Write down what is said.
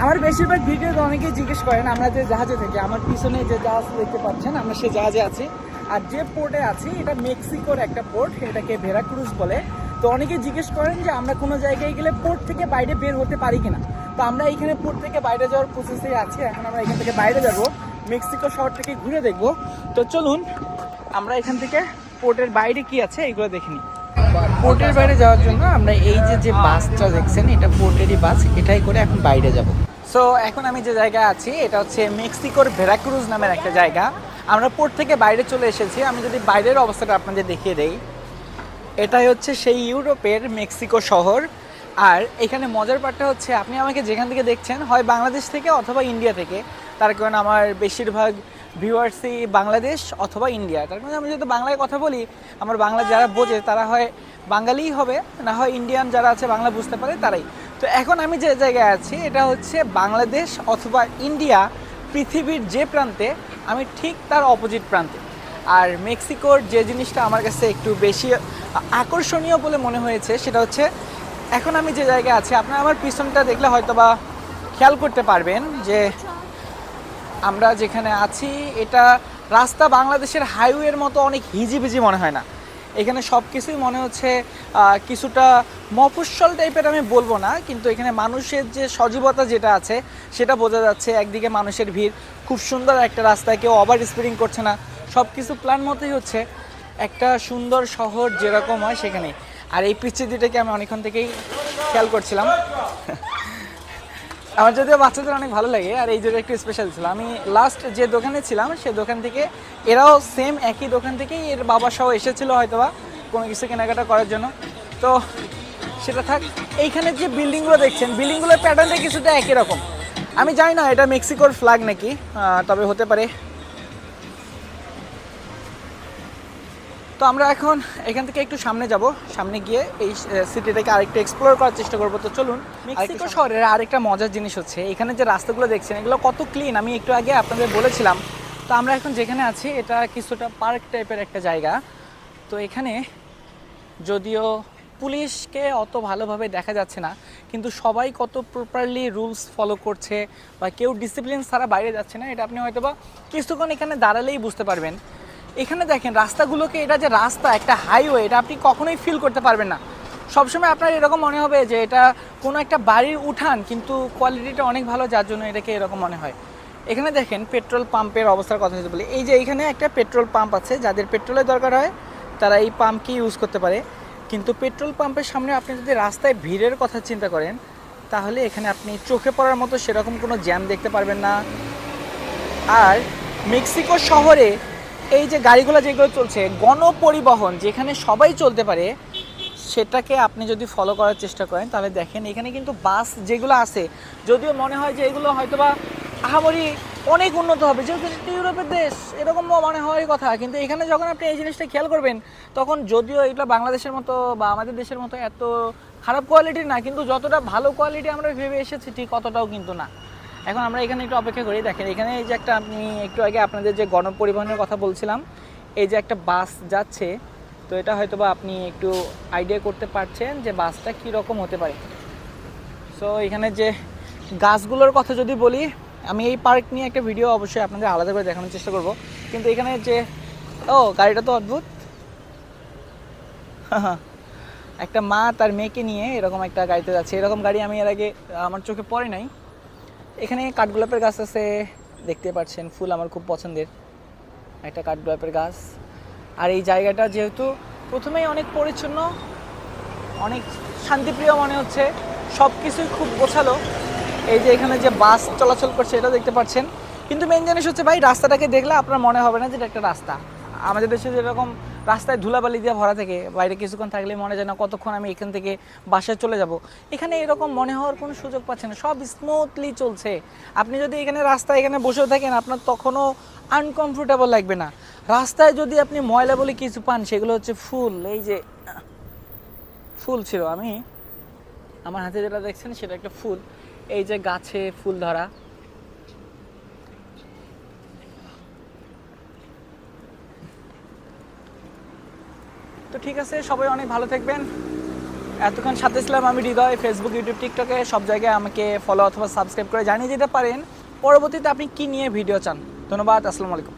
আমার বেশিরভাগ ভিডিওতে অনেকেই জিজ্ঞেস করেন আমরা যে জাহাজে থেকে, আমার পিছনে যে জাহাজ দেখতে পাচ্ছেন আমরা সেই জাহাজে আছি। আর যে পোর্টে আছি এটা মেক্সিকোর একটা পোর্ট, এটাকে ভেরাক্রুজ বলে। তো অনেকে জিজ্ঞেস করেন যে আমরা কোনো জায়গায় গেলে পোর্ট থেকে বাইরে বের হতে পারি কিনা। তো আমরা এখানে পোর্ট থেকে বাইরে যাওয়ার প্রসেসে আছি। এখন আমরা এখান থেকে বাইরে যাব, মেক্সিকো শহর থেকে ঘুরে দেখব। তো চলুন আমরা এখান থেকে পোর্টের বাইরে কি আছে এগুলো দেখে নিই। পোর্টের বাইরে যাওয়ার জন্য আমরা এই যে বাসটা দেখছেন এটা পোর্টেরই বাস, এটাই করে এখন বাইরে যাব। সো এখন আমি যে জায়গায় আছি এটা হচ্ছে মেক্সিকোর ভেরাক্রুজ নামের একটা জায়গা। আমরা পোর্ট থেকে বাইরে চলে এসেছি। আমি যদি বাইরের অবস্থাটা আপনাদের দেখিয়ে দেই, এটাই হচ্ছে সেই ইউরোপের মেক্সিকো শহর। আর এখানে মজার পার্টটা হচ্ছে আপনি আমাকে যেখান থেকে দেখছেন হয় বাংলাদেশ থেকে অথবা ইন্ডিয়া থেকে, তার কারণ আমার বেশিরভাগ ভিউয়ার্সই বাংলাদেশ অথবা ইন্ডিয়া। তার কারণে আমি যেহেতু বাংলায় কথা বলি, আমার বাংলা যারা বোঝে তারা হয় বাঙালিই হবে, না হয় ইন্ডিয়ান যারা আছে বাংলা বুঝতে পারে তারাই। তো এখন আমি যে জায়গায় আছি এটা হচ্ছে বাংলাদেশ অথবা ইন্ডিয়া, পৃথিবীর যে প্রান্তে আমি ঠিক তার অপোজিট প্রান্তে। আর মেক্সিকোর যে জিনিসটা আমার কাছে একটু বেশি আকর্ষণীয় বলে মনে হয়েছে সেটা হচ্ছে এখন আমি যে জায়গায় আছি, আপনারা আমার পিছনটা দেখলে হয়তো বা খেয়াল করতে পারবেন যে আমরা যেখানে আছি এটা রাস্তা বাংলাদেশের হাইওয়ের মতো অনেক হিজিবিজি মনে হয় না। এখানে সব কিছুই মনে হচ্ছে কিছুটা মফস্বল টাইপের, আমি বলবো না, কিন্তু এখানে মানুষের যে সজীবতা যেটা আছে সেটা বোঝা যাচ্ছে। একদিকে মানুষের ভিড়, খুব সুন্দর একটা রাস্তায়, কেউ ওভার স্পিডিং করছে না, সব কিছু প্ল্যান মতোই হচ্ছে। একটা সুন্দর শহর যেরকম হয় সেখানে। আর এই পিচ্ছি দুটাকে আমি অনেকক্ষণ থেকেই খেয়াল করছিলাম। আমার যদিও বাচ্চাদের অনেক ভালো লাগে, আর এই জায়গাটা একটু স্পেশাল ছিল। আমি লাস্ট যে দোকানে ছিলাম সে দোকান থেকে এরাও সেম একই দোকান থেকেই এর বাবা সহ এসেছিলো হয়তোবা কোনো কিছু কেনাকাটা করার জন্য। তো সেটা থাক। এইখানে যে বিল্ডিংগুলো দেখছেন, বিল্ডিংগুলোর প্যাটার্নটা কিছুটা একই রকম। আমি জানি না এটা মেক্সিকোর ফ্ল্যাগ নাকি, তবে হতে পারে। তো আমরা এখন এখান থেকে একটু সামনে যাব, সামনে গিয়ে এই সিটিটাকে আরেকটু এক্সপ্লোর করার চেষ্টা করবো। তো চলুন। মেক্সিকো শহরের আরেকটা মজার জিনিস হচ্ছে এখানে যে রাস্তাগুলো দেখছেন এগুলো কত ক্লিন, আমি একটু আগে আপনাদের বলেছিলাম। তো আমরা এখন যেখানে আছি এটা কিছুটা পার্ক টাইপের একটা জায়গা। তো এখানে যদিও পুলিশকে অত ভালোভাবে দেখা যাচ্ছে না, কিন্তু সবাই কত প্রপারলি রুলস ফলো করছে বা কেউ ডিসিপ্লিন ছাড়া বাইরে যাচ্ছে না, এটা আপনি হয়তো বা কিছুক্ষণ এখানে দাঁড়ালেই বুঝতে পারবেন। এখানে দেখেন রাস্তাগুলোকে, এটা যে রাস্তা একটা হাইওয়ে, এটা আপনি কখনোই ফিল করতে পারবেন না। সবসময় আপনার এরকম মনে হবে যে এটা কোনো একটা বাড়ির উঠান, কিন্তু কোয়ালিটিটা অনেক ভালো যার জন্য এটাকে এরকম মনে হয়। এখানে দেখেন পেট্রোল পাম্পের অবস্থার কথা যদি বলি, এই যে এইখানে একটা পেট্রোল পাম্প আছে, যাদের পেট্রোলের দরকার হয় তারা এই পাম্পকে ইউজ করতে পারে। কিন্তু পেট্রোল পাম্পের সামনে আপনি যদি রাস্তায় ভিড়ের কথা চিন্তা করেন তাহলে এখানে আপনি চোখে পড়ার মতো সেরকম কোনো জ্যাম দেখতে পারবেন না। আর মেক্সিকো শহরে এই যে গাড়িগুলো যেগুলো চলছে, গণপরিবহন যেখানে সবাই চলতে পারে, সেটাকে আপনি যদি ফলো করার চেষ্টা করেন তাহলে দেখেন এখানে কিন্তু বাস যেগুলো আছে, যদিও মনে হয় যে এগুলো হয়তোবা আহামরি অনেক উন্নত হবে, যেহেতু একটা ইউরোপের দেশ এরকম মনে হওয়ারই কথা, কিন্তু এখানে যখন আপনি এই জিনিসটা খেয়াল করবেন তখন যদিও এগুলো বাংলাদেশের মতো বা আমাদের দেশের মতো এত খারাপ কোয়ালিটির না, কিন্তু যতটা ভালো কোয়ালিটি আমরা ভেবে এসেছি ঠিক অতটাও কিন্তু না। এখন আমরা এখানে একটু অপেক্ষা করি। দেখেন এখানে এই যে একটা, আপনি একটু আগে আপনাদের যে গণপরিবহনের কথা বলছিলাম, এই যে একটা বাস যাচ্ছে, তো এটা হয়তো বা আপনি একটু আইডিয়া করতে পারছেন যে বাসটা কীরকম হতে পারে। সো এখানে যে গাছগুলোর কথা যদি বলি, আমি এই পার্ক নিয়ে একটা ভিডিও অবশ্যই আপনাদের আলাদা করে দেখানোর চেষ্টা করব, কিন্তু এখানে যে গাড়িটা তো অদ্ভুত। একটা মা তার মেয়েকে নিয়ে এরকম একটা গাড়িতে যাচ্ছে, এরকম গাড়ি আমি এর আগে আমার চোখে পড়ে নাই। এখানে কাঠগোলাপের গাছ আছে, দেখতে পাচ্ছেন, ফুল আমার খুব পছন্দের একটা কাঠগোলাপের গাছ। আর এই জায়গাটা যেহেতু প্রথমেই অনেক পরিচ্ছন্ন, অনেক শান্তিপ্রিয় মনে হচ্ছে, সব কিছুই খুব গোছালো। এই যে এখানে যে বাস চলাচল করছে এটা দেখতে পাচ্ছেন, কিন্তু মেন জিনিস হচ্ছে ভাই রাস্তাটাকে দেখলে আপনার মনে হবে না যে এটা একটা রাস্তা। আমাদের দেশে যেরকম রাস্তায় ধুলাবালি দিয়ে ভরা থাকে, বাইরে কিছুক্ষণ থাকলে মনে যায় না কতক্ষণ আমি এখান থেকে বাসায় চলে যাব, এখানে এরকম মনে হওয়ার কোনো সুযোগ পাচ্ছেন না, সব স্মুথলি চলছে। আপনি যদি এখানে রাস্তায় এখানে বসেও থাকেন আপনার তখনও আনকমফোর্টেবল লাগবে না। রাস্তায় যদি আপনি ময়লা বলে কিছু পান সেগুলো হচ্ছে ফুল, এই যে ফুল ছিল, আমি আমার হাতে যেটা দেখছেন সেটা একটা ফুল, এই যে গাছে ফুল ধরা। তো ঠিক আছে, সবাই অনেক ভালো থাকবেন। এতক্ষণ সাথে ছিলাম আমি হৃদয়। ফেসবুক, ইউটিউব, টিকটকে সব জায়গায় আমাকে ফলো অথবা সাবস্ক্রাইব করে জানিয়ে দিতে পারেন পরবর্তীতে আপনি কি নিয়ে ভিডিও চান। ধন্যবাদ, আসসালামু আলাইকুম।